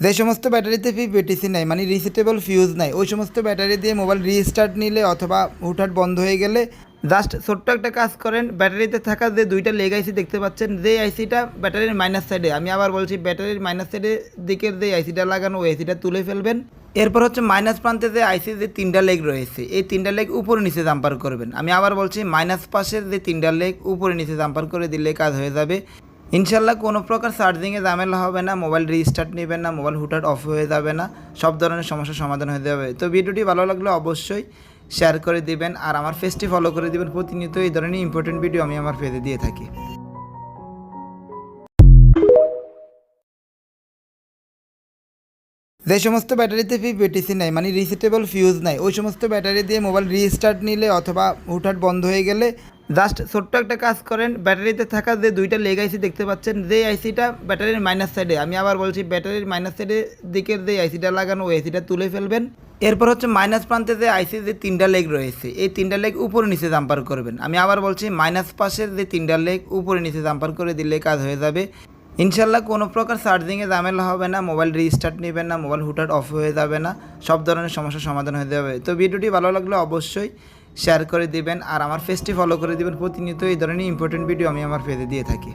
যে সমস্ত ব্যাটারিতে পিপিটিসি নাই মানে রিসেটেবল ফিউজ নাই, ওই সমস্ত ব্যাটারি দিয়ে মোবাইল রিস্টার্ট নিলে অথবা হুটহাট বন্ধ হয়ে গেলে জাস্ট ছোট্ট একটা কাজ করেন। ব্যাটারিতে থাকা যে দুইটা লেগ আইসি দেখতে পাচ্ছেন, যে আইসিটা ব্যাটারির মাইনাস সাইডে, আমি আবার বলছি ব্যাটারির মাইনাস সাইডের দিকের যে আইসিটা লাগানো ওই আইসিটা তুলে ফেলবেন। এরপর হচ্ছে মাইনাস প্রান্তে যে আইসি যে তিনটা লেগ রয়েছে, এই তিনটা লেগ উপরে নিচে জাম্পার করবেন। আমি আবার বলছি মাইনাস পাশের যে তিনটা লেগ উপরে নিচে জাম্পার করে দিলে কাজ হয়ে যাবে ইনশাল্লাহ। কোনো প্রকার চার্জিংয়ে ঝামেলা হবে না, মোবাইল রিস্টার্ট নেবেন না, মোবাইল হুটহাট অফ হয়ে যাবে না, সব ধরনের সমস্যার সমাধান হয়ে যাবে। তো ভিডিওটি ভালো লাগলে অবশ্যই শেয়ার করে দিবেন আর আমার পেজটি ফলো করে দিবেন। প্রতিনিয়ত এই ধরনের ইম্পর্টেন্ট ভিডিও আমি আমার পেজে দিয়ে থাকি। যে সমস্ত ব্যাটারিতে পিপিটিসি নাই মানে রিসেটেবল ফিউজ নাই, ওই সমস্ত ব্যাটারি দিয়ে মোবাইল রিস্টার্ট নিলে অথবা হুটহাট বন্ধ হয়ে গেলে জাস্ট ছোট্ট একটা কাজ করেন। ব্যাটারিতে থাকা যে দুইটা লেগ আইসি দেখতে পাচ্ছেন, যে আইসিটা ব্যাটারির মাইনাস সাইডে, আমি আবার বলছি ব্যাটারির মাইনাস সাইডের দিকের যে আইসিটা লাগানো ওই আইসিটা তুলে ফেলবেন। এরপর হচ্ছে মাইনাস প্রান্তে যে আইসি যে তিনটা লেগ রয়েছে, এই তিনটা লেগ উপরে নিচে জাম্পার করবেন। আমি আবার বলছি মাইনাস পাশের যে তিনটা লেগ উপরে নিচে জাম্পার করে দিলে কাজ হয়ে যাবে ইনশাল্লাহ। কোনো প্রকার চার্জিংয়ে ঝামেলা হবে না, মোবাইল রিস্টার্ট নেবেন না, মোবাইল হুটহাট অফ হয়ে যাবে না, সব ধরনের সমস্যার সমাধান হয়ে যাবে। তো ভিডিওটি ভালো লাগলে অবশ্যই শেয়ার করে দিবেন আর আমার পেজটি ফলো করে দিবেন। প্রতিনিয়ত এই ধরনের ইম্পর্টেন্ট ভিডিও আমি আমার পেজে দিয়ে থাকি।